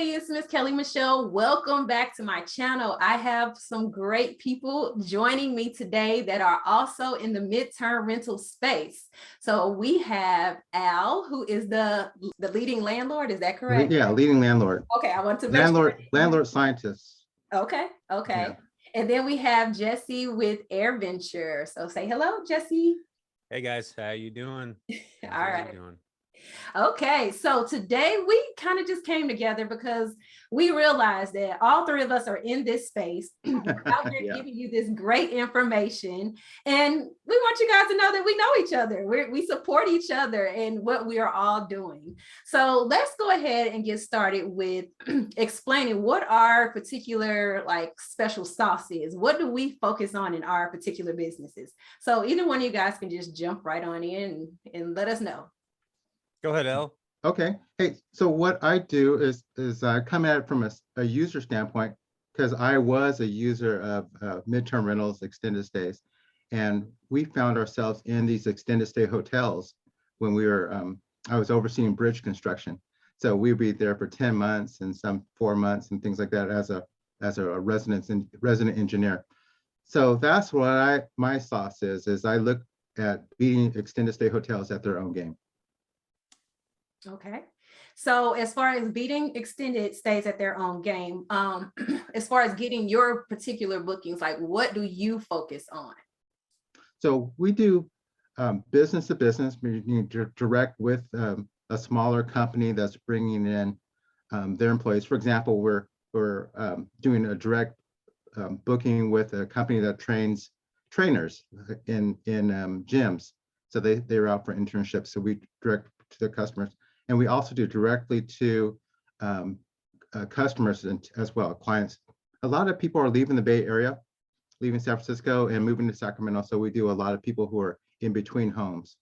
Hey, it's Miss Kellie Michele. Welcome back to my channel. I have some great people joining me today that are also in the midterm rental space. So we have Al, who is the leading landlord. Is that correct? Yeah, leading landlord. Okay, I want to make landlord scientist. Okay. Yeah. And then we have Jesse with AirVenture. So say hello, Jesse. Hey guys, how you doing? All right. Okay, so today we kind of just came together because we realized that all three of us are in this space out there giving you this great information. And we want you guys to know that we know each other. We support each other in what we are all doing. So let's go ahead and get started with explaining what our particular special sauce is. What do we focus on in our particular businesses? So either one of you guys can just jump right on in and let us know. Go ahead, Al. Okay. Hey, so what I do is I come at it from a user standpoint, because I was a user of midterm rentals, extended stays, and we found ourselves in these extended stay hotels when we were, I was overseeing bridge construction. So we'd be there for 10 months and some 4 months and things like that as a resident engineer. So that's what my sauce is I look at beating extended stay hotels at their own game. Okay. So as far as beating extended stays at their own game, as far as getting your particular bookings, what do you focus on? So we do business to business, meaning direct with a smaller company that's bringing in their employees. For example, we're doing a direct booking with a company that trains trainers in gyms. So they're out for internships. So we direct to their customers. And we also do directly to customers as well, clients. A lot of people are leaving the Bay Area, leaving San Francisco and moving to Sacramento. So we do a lot of people who are in between homes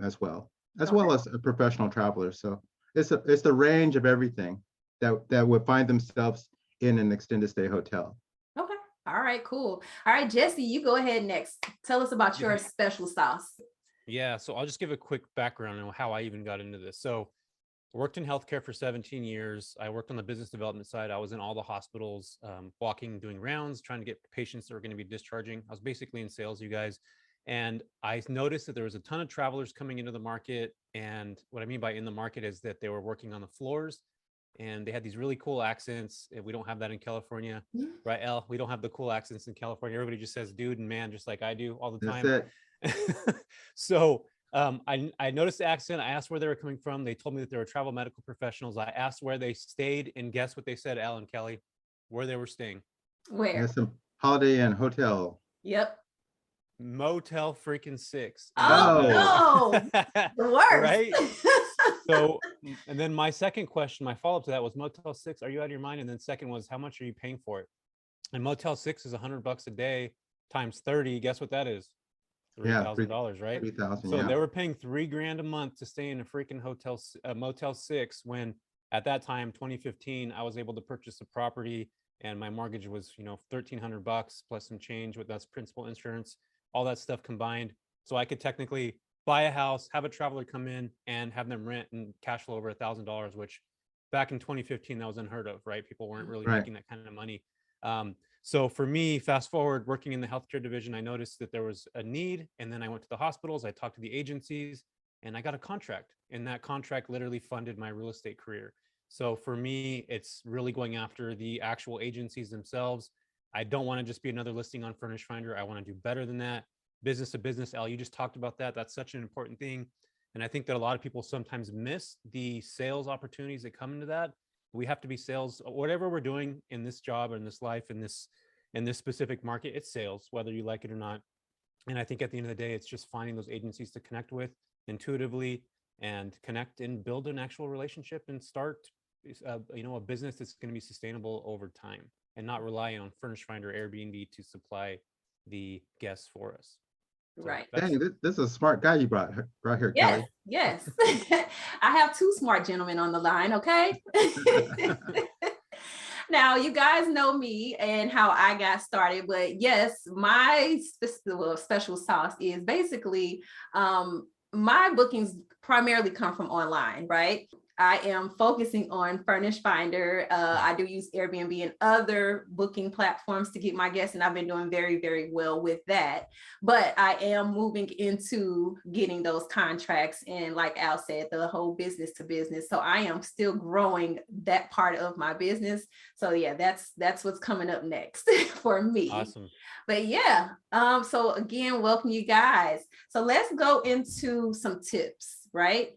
as well as professional travelers. So it's the range of everything that would find themselves in an extended stay hotel. Okay. All right, cool. All right, Jesse, you go ahead next. Tell us about your special sauce. Yeah, so I'll just give a quick background on how I even got into this. So I worked in healthcare for 17 years. I worked on the business development side. I was in all the hospitals, walking, doing rounds, trying to get patients that were going to be discharging. I was basically in sales, you guys. And I noticed that there was a ton of travelers coming into the market. And what I mean by in the market is that they were working on the floors and they had these really cool accents. We don't have that in California, right, Elle? We don't have the cool accents in California. Everybody just says dude and man, just like I do all the time. That's it. So I noticed the accent. I asked where they were coming from. They told me that they were travel medical professionals. I asked where they stayed, and guess what they said, Al and Kelly, where they were staying. Where? There's some Holiday Inn hotel. Yep. Motel freaking 6. Oh no, the worst. Right? So, and then my second question, my follow-up to that was Motel 6, are you out of your mind? And then second was, how much are you paying for it? And Motel 6 is $100 a day times 30. Guess what that is? $3,000, right? 3,000. So they were paying $3,000 a month to stay in a freaking Motel 6 when at that time, 2015, I was able to purchase a property and my mortgage was, $1,300 plus some change with that's principal, insurance, all that stuff combined. So I could technically buy a house, have a traveler come in and have them rent and cash flow over $1,000, which back in 2015, that was unheard of, right? People weren't really making that kind of money. So for me, fast forward, working in the healthcare division, I noticed that there was a need. And then I went to the hospitals, I talked to the agencies, and I got a contract. And that contract literally funded my real estate career. So for me, it's really going after the actual agencies themselves. I don't want to just be another listing on Furnish Finder. I want to do better than that. Business to business, Al, you just talked about that. That's such an important thing. And I think that a lot of people sometimes miss the sales opportunities that come into that. We have to be sales, whatever we're doing in this job or in this life, in this specific market, it's sales, whether you like it or not. And I think at the end of the day, it's just finding those agencies to connect with intuitively and connect and build an actual relationship and start, a business that's going to be sustainable over time and not rely on Furnish Finder, Airbnb to supply the guests for us. So right. Dang, this is a smart guy you brought here, Yes, Kelly. yes. I have two smart gentlemen on the line, okay? Now, you guys know me and how I got started, but yes, my special sauce is basically my bookings primarily come from online, right? I am focusing on Furnish Finder. I do use Airbnb and other booking platforms to get my guests, and I've been doing very, very well with that. But I am moving into getting those contracts and, like Al said, the whole business to business. So I am still growing that part of my business. So yeah, that's what's coming up next for me. Awesome. But yeah, so again, welcome you guys. So let's go into some tips, right?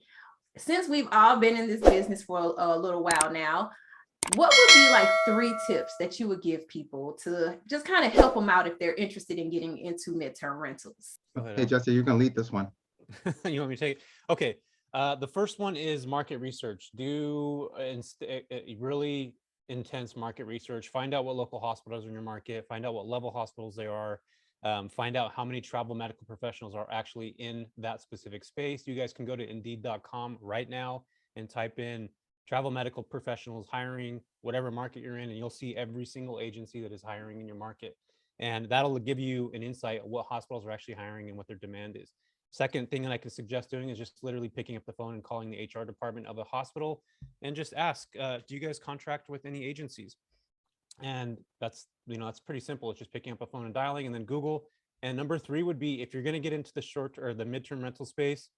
Since we've all been in this business for a little while now, what would be like 3 tips that you would give people to just kind of help them out if they're interested in getting into midterm rentals? Hey, Jesse, you can lead this one. You want me to take it? Okay. The first one is market research. Do really intense market research. Find out what local hospitals are in your market. Find out what level hospitals they are. Find out how many travel medical professionals are actually in that specific space. You guys can go to Indeed.com right now and type in travel medical professionals hiring, whatever market you're in, and you'll see every single agency that is hiring in your market. And that'll give you an insight of what hospitals are actually hiring and what their demand is. Second thing that I could suggest doing is just literally picking up the phone and calling the HR department of a hospital and just ask, do you guys contract with any agencies? And that's pretty simple. It's just picking up a phone and dialing, and then Google. And number 3 would be, if you're going to get into the short or the midterm rental space,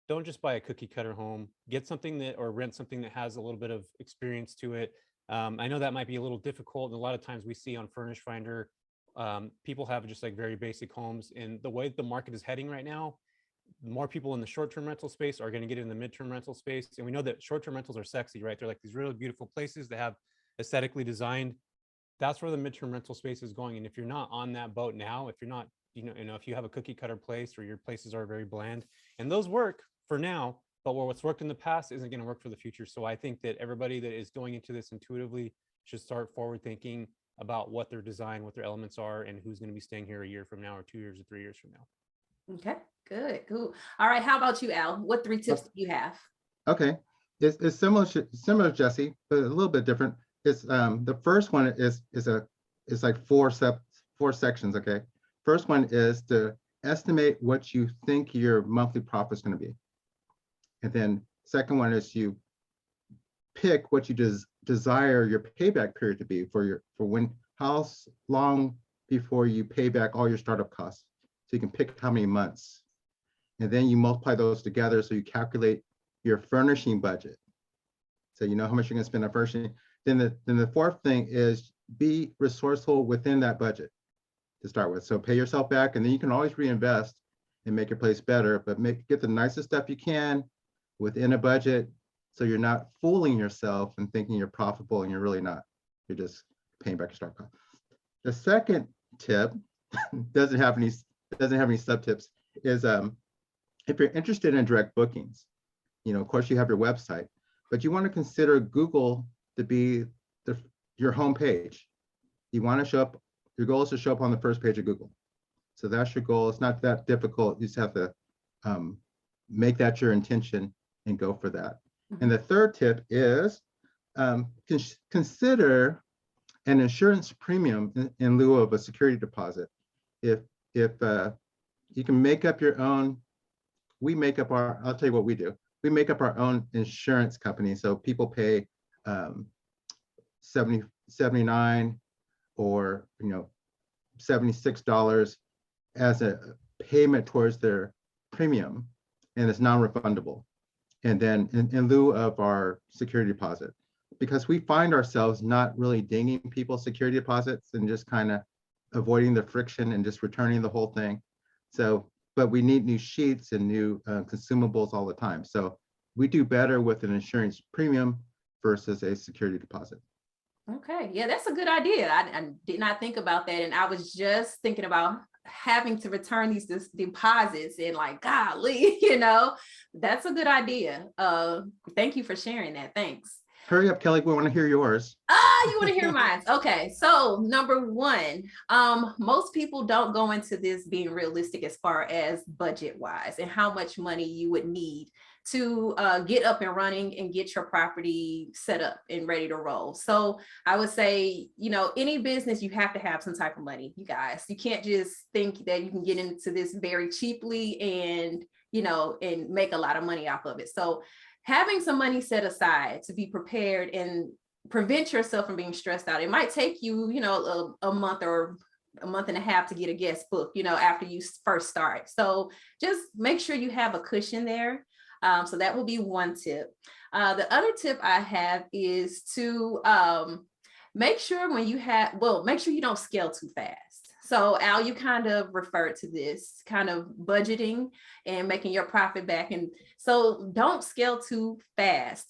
don't just buy a cookie cutter home. Get something that, or rent something that has a little bit of experience to it. I know that might be a little difficult, and a lot of times we see on Furnish Finder, people have just like very basic homes. And the way the market is heading right now, more people in the short-term rental space are going to get in the midterm rental space. And we know that short-term rentals are sexy, right? They're like these really beautiful places that have aesthetically designed. That's where the midterm rental space is going. And if you're not on that boat now, if you're not, if you have a cookie cutter place or your places are very bland, and those work for now, but what's worked in the past isn't going to work for the future. So I think that everybody that is going into this intuitively should start forward thinking about what their design, what their elements are, and who's going to be staying here a year from now, or 2 years, or 3 years from now. Okay, good, cool. All right, how about you, Al? What 3 tips do you have? Okay, it's similar to Jesse, but a little bit different. It's the first one is like 4 sections. Okay, first one is to estimate what you think your monthly profit is going to be, and then second one is you pick what you desire your payback period to be how long before you pay back all your startup costs. So you can pick how many months, and then you multiply those together so you calculate your furnishing budget. So you know how much you're going to spend on furnishing. Then the 4th thing is be resourceful within that budget to start with. So pay yourself back, and then you can always reinvest and make your place better, but get the nicest stuff you can within a budget, so you're not fooling yourself and thinking you're profitable and you're really not. You're just paying back your startup cost. The second tip doesn't have any sub tips, is if you're interested in direct bookings, of course you have your website, but you want to consider Google to be your home page. You want to show up, your goal is to show up on the first page of Google. So that's your goal. It's not that difficult. You just have to make that your intention and go for that. And the 3rd tip is consider an insurance premium in lieu of a security deposit. If you can make up your own, I'll tell you what we do. We make up our own insurance company. So people pay $79 or $76 as a payment towards their premium, and it's non-refundable. And then in lieu of our security deposit, because we find ourselves not really dinging people's security deposits and just kind of avoiding the friction and just returning the whole thing. So, but we need new sheets and new consumables all the time. So we do better with an insurance premium versus a security deposit. Okay, yeah, that's a good idea. I did not think about that. And I was just thinking about having to return these deposits, and like, golly, that's a good idea. Thank you for sharing that. Thanks. Hurry up, Kelly, we want to hear yours. You want to hear mine? Okay, so number 1, most people don't go into this being realistic as far as budget wise and how much money you would need to get up and running and get your property set up and ready to roll. So I would say, any business, you have to have some type of money, you guys. You can't just think that you can get into this very cheaply and, and make a lot of money off of it. So having some money set aside to be prepared and prevent yourself from being stressed out. It might take you, a month or a month and a half to get a guest book, after you first start. So just make sure you have a cushion there. So that will be one tip. The other tip I have is to make sure make sure you don't scale too fast. So Al, you kind of referred to this kind of budgeting and making your profit back. And so don't scale too fast.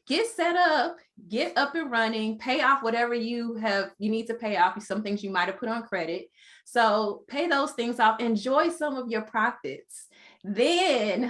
Get set up, get up and running, pay off whatever you need to pay off. Some things you might have put on credit. So pay those things off, enjoy some of your profits. Then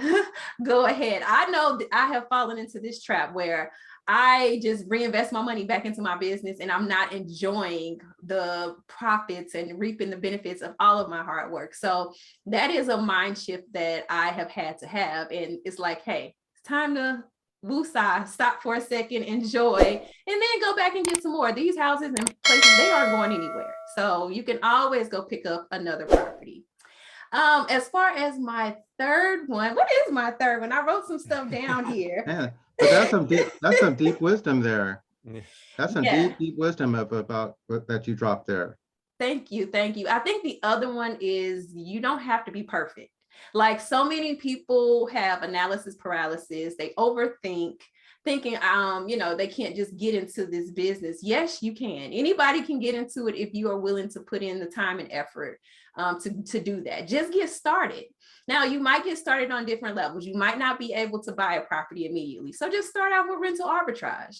go ahead. I know I have fallen into this trap where I just reinvest my money back into my business and I'm not enjoying the profits and reaping the benefits of all of my hard work. So that is a mind shift that I have had to have. And it's like, hey, it's time to woosah, stop for a second, enjoy, and then go back and get some more. These houses and places, they aren't going anywhere. So you can always go pick up another property. As far as my third one, what is my third one? I wrote some stuff down here. Yeah, but that's some deep wisdom there. That's some deep wisdom about that you dropped there. Thank you. I think the other one is you don't have to be perfect. Like so many people have analysis paralysis. They overthink, thinking, they can't just get into this business. Yes, you can. Anybody can get into it if you are willing to put in the time and effort to do that. Just get started. Now, you might get started on different levels. You might not be able to buy a property immediately. So just start out with rental arbitrage.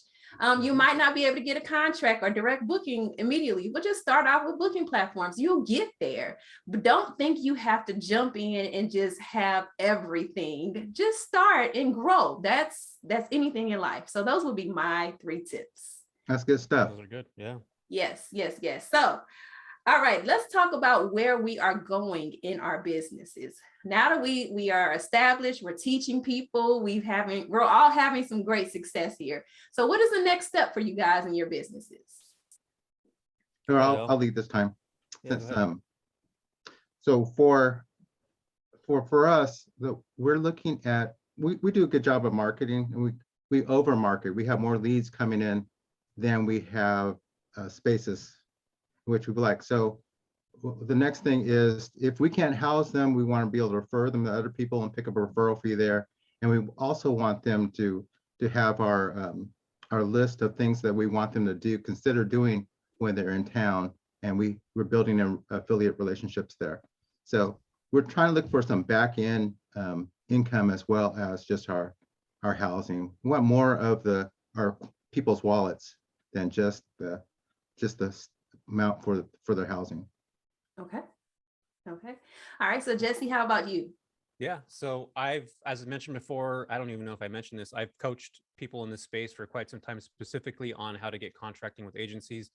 You might not be able to get a contract or direct booking immediately, but just start off with booking platforms. You'll get there, but don't think you have to jump in and just have everything. Just start and grow. That's anything in life. So those would be my 3 tips. That's good stuff. Those are good. Yeah. Yes. So, all right, let's talk about where we are going in our businesses. Now that we are established, we're teaching people, we're all having some great success here. So what is the next step for you guys in your businesses? Sure, I'll lead this time. Yeah, So for us, we're looking at, we do a good job of marketing, and we over market. We have more leads coming in than we have spaces, which we like. So the next thing is, if we can't house them, we want to be able to refer them to other people and pick up a referral fee there. And we also want them to have our list of things that we want them to consider doing when they're in town. And we're building affiliate relationships there. So we're trying to look for some back end income as well as just our housing. We want more of our people's wallets than just the amount for their housing. Okay. All right. So Jesse, how about you? Yeah. So as I mentioned before, I don't even know if I mentioned this, I've coached people in this space for quite some time, specifically on how to get contracting with agencies.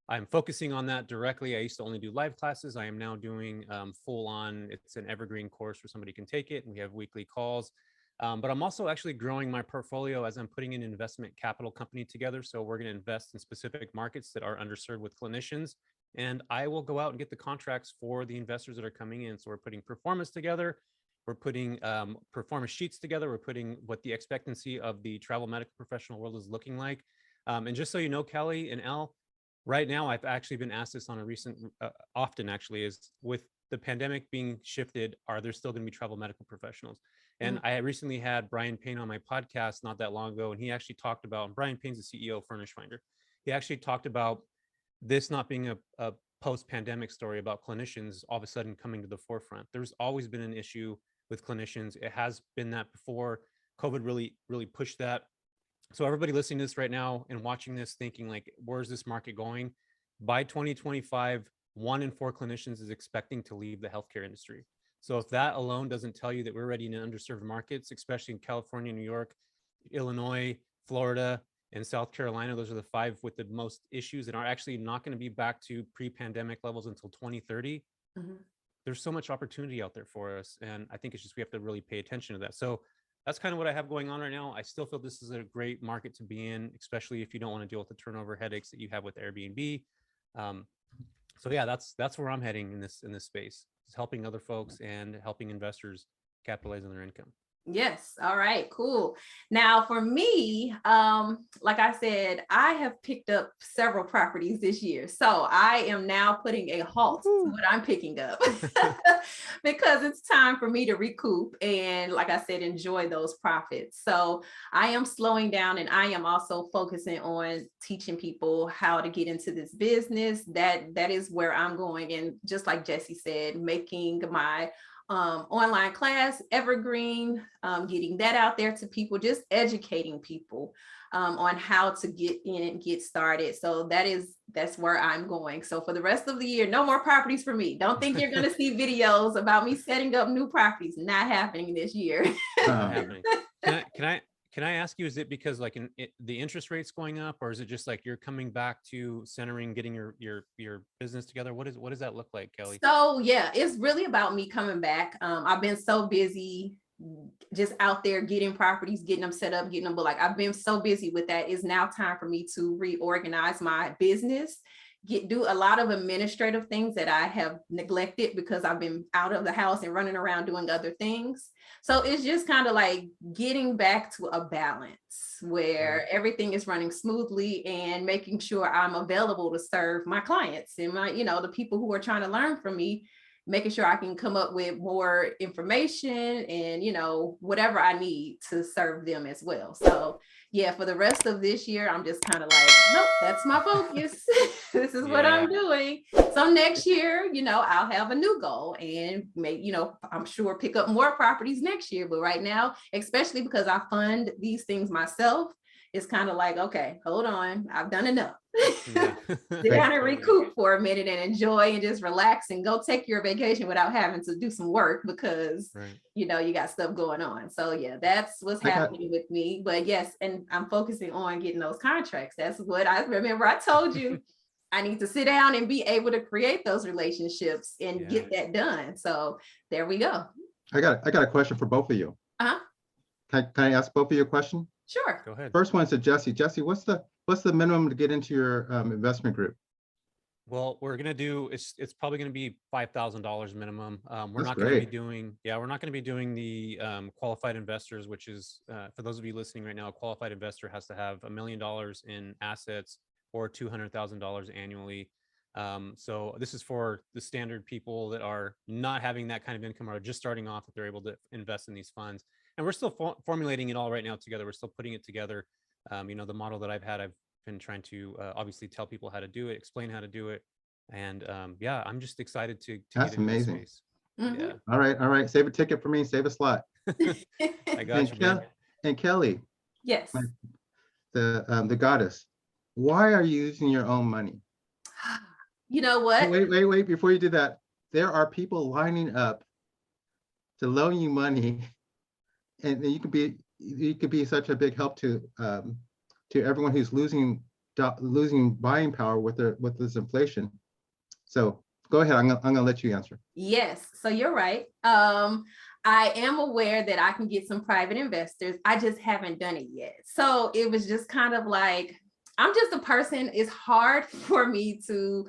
I'm focusing on that directly. I used to only do live classes. I am now doing full on. It's an evergreen course where somebody can take it. And we have weekly calls. But I'm also actually growing my portfolio as I'm putting an investment capital company together. So we're going to invest in specific markets that are underserved with clinicians. And I will go out and get the contracts for the investors that are coming in. So we're putting performance together. We're putting performance sheets together. We're putting what the expectancy of the travel medical professional world is looking like. And just so you know, Kelly and Al, right now, I've actually been asked this on a recent, often actually, is with the pandemic being shifted, are there still going to be travel medical professionals? And I recently had Brian Payne on my podcast not that long ago, and he actually talked about, and Brian Payne's the CEO of Furnish Finder. He actually talked about this not being a post-pandemic story about clinicians all of a sudden coming to the forefront. There's always been an issue with clinicians. It has been that before. COVID really pushed that. So everybody listening to this right now and watching this thinking like, where's this market going? By 2025, 1 in 4 clinicians is expecting to leave the healthcare industry. So if that alone doesn't tell you that we're already in underserved markets, especially in California, New York, Illinois, Florida, and South Carolina, those are the 5 with the most issues and are actually not going to be back to pre-pandemic levels until 2030. There's so much opportunity out there for us. And I think it's just, we have to really pay attention to that. So that's kind of what I have going on right now. I still feel this is a great market to be in, especially if you don't want to deal with the turnover headaches that you have with Airbnb. So yeah, that's where I'm heading in this space, is helping other folks and helping investors capitalize on their income. Yes. All right, cool. Now for me, like I said, I have picked up several properties this year. So I am now putting a halt to what I'm picking up because it's time for me to recoup and, like I said, enjoy those profits. So I am slowing down, and I am also focusing on teaching people how to get into this business. That is where I'm going. And just like Jesse said, making my online class evergreen, getting that out there to people, just educating people on how to get in and get started. So that's where I'm going. So for the rest of the year, no more properties for me. Don't think you're going to see videos about me setting up new properties. Not happening this year. Not happening. Can I ask you, is it because like the interest rates going up, or is it just like you're coming back to centering, getting your business together? What does that look like, Kelly? So yeah, it's really about me coming back. I've been so busy just out there getting properties, getting them set up, getting them, but like I've been so busy with that. It's now time for me to reorganize my business, do a lot of administrative things that I have neglected because I've been out of the house and running around doing other things. So it's just kind of like getting back to a balance where everything is running smoothly and making sure I'm available to serve my clients and my, the people who are trying to learn from me, making sure I can come up with more information and, whatever I need to serve them as well. So yeah, for the rest of this year, I'm just kind of like, nope, that's my focus. This is what I'm doing. So next year, I'll have a new goal and I'm sure pick up more properties next year. But right now, especially because I fund these things myself, it's kind of like, okay, hold on, I've done enough. Sit down and recoup for a minute and enjoy and just relax and go take your vacation without having to do some work because you got stuff going on. So yeah, that's what's happening with me. But yes, and I'm focusing on getting those contracts. That's what I remember. I told you I need to sit down and be able to create those relationships and get that done. So there we go. I got a question for both of you. Can I ask both of you a question? Sure. Go ahead. First one's to Jesse. Jesse, what's the minimum to get into your investment group? Well, we're gonna do it's probably gonna be $5,000 minimum. We're That's not gonna great. be doing we're not gonna be doing the qualified investors, which is for those of you listening right now, a qualified investor has to have $1 million in assets or $200,000 annually. So this is for the standard people that are not having that kind of income or are just starting off, that they're able to invest in these funds. And we're still formulating it all right now together. We're still putting it together. The model that I've been trying to obviously tell people how to do it, explain how to do it. And I'm just excited to That's get into this amazing. space. Yeah. All right. Save a ticket for me. Save a slot. I got you, man. And Kelly. Yes. The goddess. Why are you using your own money? You know what? Wait. Before you do that, there are people lining up to loan you money, and you could be such a big help to everyone who's losing buying power with this inflation. So go ahead. I'm gonna let you answer. Yes. So you're right. I am aware that I can get some private investors. I just haven't done it yet. So it was just kind of like, I'm just a person. It's hard for me to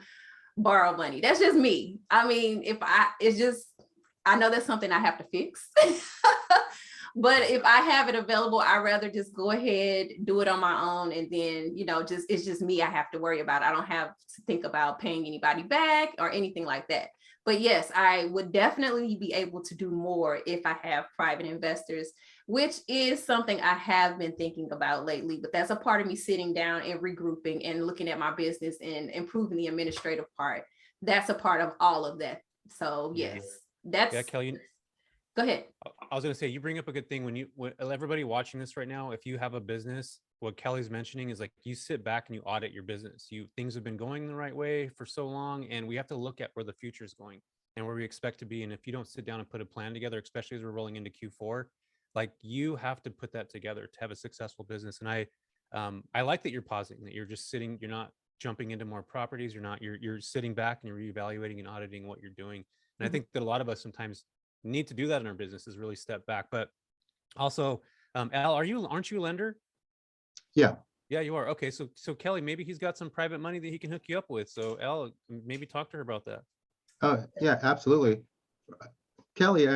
borrow money. That's just me. I mean, I know that's something I have to fix. But if I have it available, I'd rather just go ahead, do it on my own. And then, it's just me I have to worry about. I don't have to think about paying anybody back or anything like that. But yes, I would definitely be able to do more if I have private investors, which is something I have been thinking about lately. But that's a part of me sitting down and regrouping and looking at my business and improving the administrative part. That's a part of all of that. So yes, Kelly. Go ahead. I was going to say, you bring up a good thing when everybody watching this right now, if you have a business, what Kelly's mentioning is like, you sit back and you audit your business. Things have been going the right way for so long, and we have to look at where the future is going and where we expect to be. And if you don't sit down and put a plan together, especially as we're rolling into Q4, like you have to put that together to have a successful business. And I like that you're pausing, that you're just sitting, you're not jumping into more properties. You're sitting back and you're reevaluating and auditing what you're doing. And I think that a lot of us sometimes need to do that in our business, is really step back. But also, Al, aren't you a lender? Yeah, you are. Okay, so Kelly, maybe he's got some private money that he can hook you up with. So Al, maybe talk to her about that. yeah, absolutely. Kelly,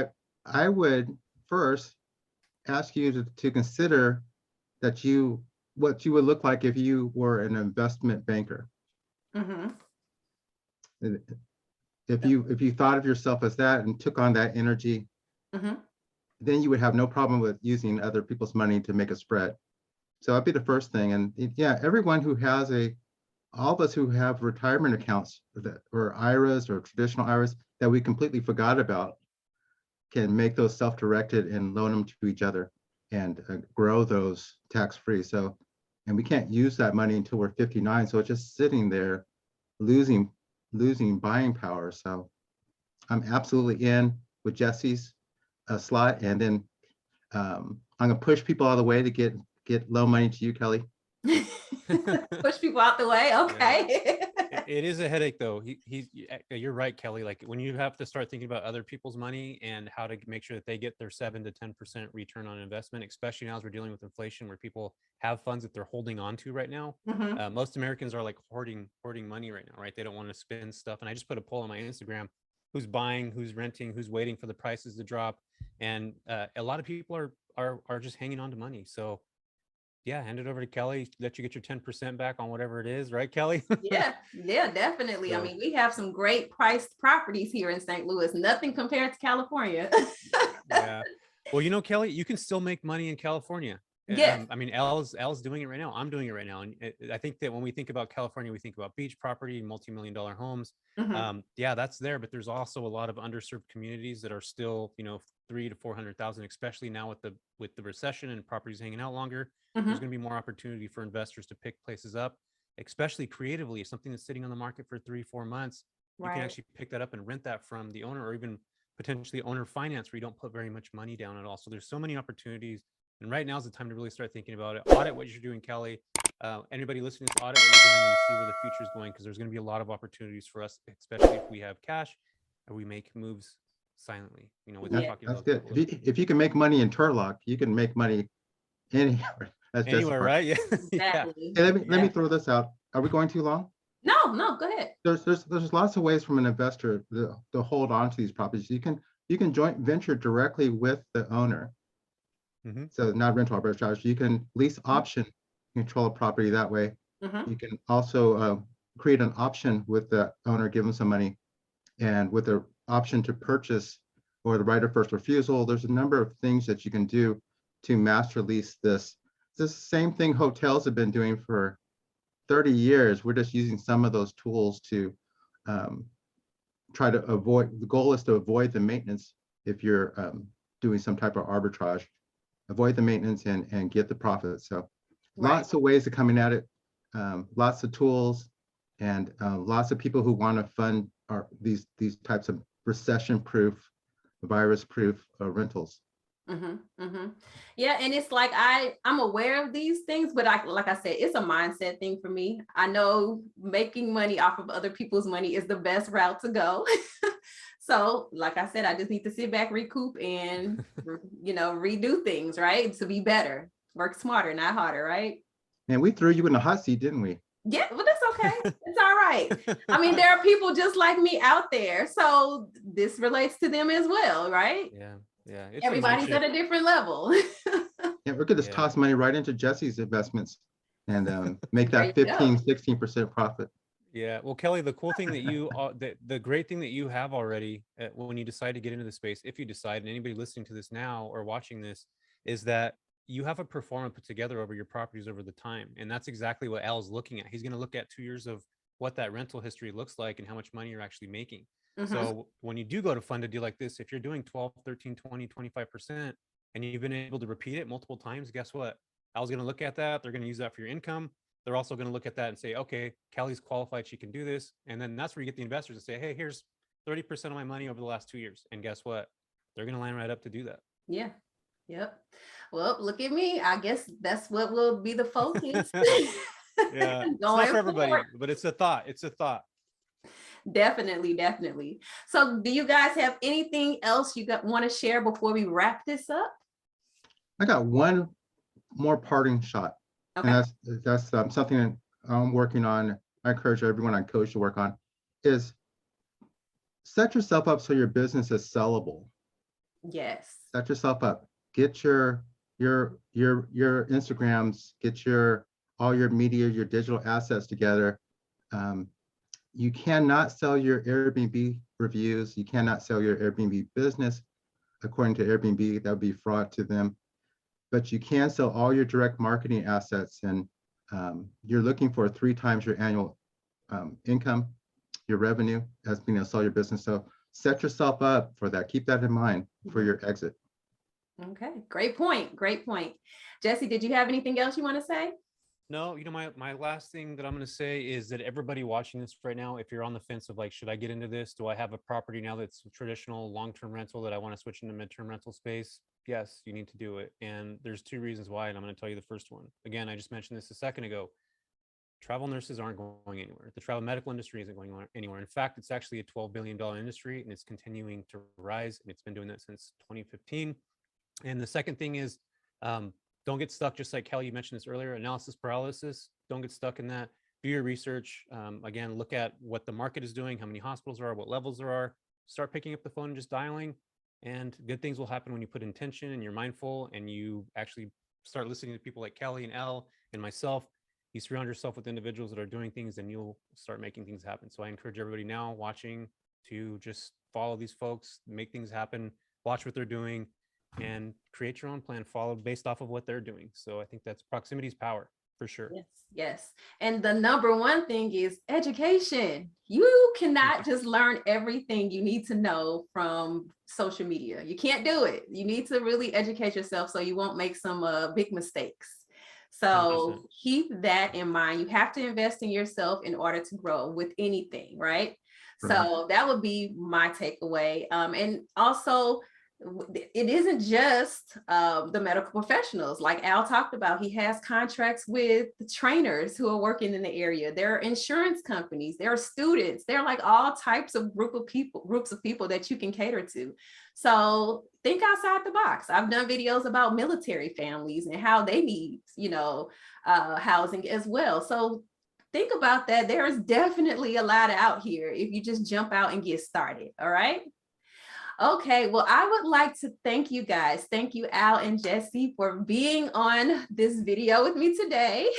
I would first ask you to consider that what you would look like if you were an investment banker. Mhm. If you thought of yourself as that and took on that energy, Mhm. then you would have no problem with using other people's money to make a spread. So that'd be the first thing. And yeah, everyone who has all of us who have retirement accounts or IRAs or traditional IRAs that we completely forgot about can make those self-directed and loan them to each other and grow those tax-free. So, and we can't use that money until we're 59. So it's just sitting there losing buying power. So I'm absolutely in with Jesse's slot. And then I'm gonna push people out of the way to get loan money to you, Kelly. Push people out the way. Okay. It is a headache though. You're right, Kelly. Like when you have to start thinking about other people's money and how to make sure that they get their 7 to 10% return on investment, especially now as we're dealing with inflation, where people have funds that they're holding on to right now. Mhm. Most Americans are like hoarding money right now, right? They don't want to spend stuff. And I just put a poll on my Instagram: who's buying, who's renting, who's waiting for the prices to drop, and a lot of people are just hanging on to money. So yeah, hand it over to Kelly, let you get your 10% back on whatever it is, right, Kelly? Yeah, definitely. I So, mean, we have some great priced properties here in St. Louis. Nothing compared to California. yeah. Well, Kelly, you can still make money in California. Yes. I mean, Al's doing it right now. I'm doing it right now. And I think that when we think about California, we think about beach property, multi-million-dollar homes. Mhm. Yeah, that's there, but there's also a lot of underserved communities that are still, 3 to 400,000, especially now with the recession and properties hanging out longer. There's Mhm. going to be more opportunity for investors to pick places up, especially creatively. If something that's sitting on the market for 3-4 months, you can Right. actually pick that up and rent that from the owner, or even potentially owner finance, where you don't put very much money down at all. So there's so many opportunities. And right now is the time to really start thinking about it. Audit what you're doing, Kelly. Anybody listening to this, audit what you're doing and see where the future is going, because there's going to be a lot of opportunities for us, especially if we have cash and we make moves silently, without Yeah. talking That's about good. people. If you can make money in Turlock, you can make money anywhere. That's just Anywhere, right? Yeah. Yeah. Exactly. Hey, let me Yeah. throw this out. Are we going too long? No, go ahead. There's lots of ways from an investor to hold on to these properties. You can joint venture directly with the owner. Mm-hmm. So not rental arbitrage. You can lease option control a property that way. Mhm. You can also create an option with the owner, give them some money, and with the option to purchase or the right of first refusal. There's a number of things that you can do to master lease this. It's the same thing hotels have been doing for 30 years. We're just using some of those tools to try to avoid, the goal is to avoid the maintenance if you're doing some type of arbitrage, avoid the maintenance and get the profit. So Right. lots of ways of coming at it, lots of tools, and lots of people who want to fund these types of recession-proof, virus-proof rentals. Mm-hmm, mm-hmm. Yeah, and it's like I'm aware of these things, but like I said, it's a mindset thing for me. I know making money off of other people's money is the best route to go. So, like I said, I just need to sit back, recoup, and redo things, right? To be better, work smarter, not harder, right? And we threw you in the hot seat, didn't we? Yeah, well, that's okay. It's all right. I mean, there are people just like me out there, so this relates to them as well, right? Yeah. Yeah. Everybody's at a different level. Yeah, we could just toss money right into Jesse's investments and make that 15-16% profit. Yeah. Well, Kelly, the cool thing that the great thing that you have already when you decide to get into the space, if you decide, and anybody listening to this now or watching this, is that you have a pro forma put together over your properties over the time. And that's exactly what Al's looking at. He's going to look at 2 years of what that rental history looks like and how much money you're actually making. Mm-hmm. So when you do go to fund a deal like this, if you're doing 12, 13, 20, 25%, and you've been able to repeat it multiple times, guess what? Al's going to look at that. They're going to use that for your income. They're also going to look at that and say, okay, Kelly's qualified, she can do this. And then that's where you get the investors to say, hey, here's 30% of my money over the last 2 years. And guess what? They're going to line right up to do that. Yeah. Yep. Well, look at me. I guess that's what will be the focus. Yeah. It's not for everybody, but it's a thought. It's a thought. Definitely, definitely. So do you guys have anything else you want to share before we wrap this up? I got one more parting shot. Okay. And that's something that I'm working on. I encourage everyone I coach to work on is set yourself up so your business is sellable. Yes. Set yourself up. Get your your Instagrams, get all your media, your digital assets together. You cannot sell your Airbnb reviews. You cannot sell your Airbnb business. According to Airbnb, that would be fraud to them. But you can sell all your direct marketing assets, and you're looking for 3 times your annual income, your revenue, as being able to sell your business. So set yourself up for that. Keep that in mind for your exit. Okay, great point. Great point. Jesse, did you have anything else you want to say? No, my last thing that I'm going to say is that everybody watching this right now, if you're on the fence of like, should I get into this? Do I have a property now that's traditional long-term rental that I want to switch into midterm rental space? Yes, you need to do it. And there's 2 reasons why, and I'm going to tell you the first one. Again, I just mentioned this a second ago. Travel nurses aren't going anywhere. The travel medical industry isn't going anywhere. In fact, it's actually a $12 billion industry, and it's continuing to rise. And it's been doing that since 2015. And the second thing is, don't get stuck, just like Kelly, you mentioned this earlier, analysis paralysis. Don't get stuck in that. Do your research. Again, look at what the market is doing, how many hospitals there are, what levels there are. Start picking up the phone and just dialing. And good things will happen when you put intention and you're mindful and you actually start listening to people like Kelly and Elle and myself. You surround yourself with individuals that are doing things, and you'll start making things happen. So I encourage everybody now watching to just follow these folks, make things happen, watch what they're doing, and create your own plan, follow based off of what they're doing. So I think that's proximity's power for sure. Yes, yes. And the number one thing is education. You cannot just learn everything you need to know from social media. You can't do it. You need to really educate yourself so you won't make some big mistakes. So 100%. Keep that in mind. You have to invest in yourself in order to grow with anything, right? So that would be my takeaway. And also, it isn't just the medical professionals. Like Al talked about, he has contracts with the trainers who are working in the area. There are insurance companies, there are students, there are like all types of groups of people that you can cater to. So think outside the box. I've done videos about military families and how they need, housing as well. So think about that. There is definitely a lot out here if you just jump out and get started. All right. Okay, well, I would like to thank you guys. Thank you, Al and Jesse, for being on this video with me today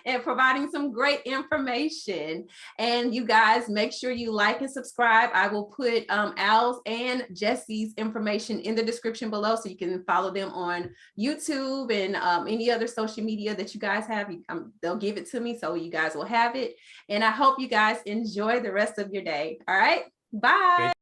and providing some great information. And you guys, make sure you like and subscribe. I will put Al's and Jesse's information in the description below so you can follow them on YouTube and any other social media that you guys have. They'll give it to me so you guys will have it. And I hope you guys enjoy the rest of your day. All right, bye.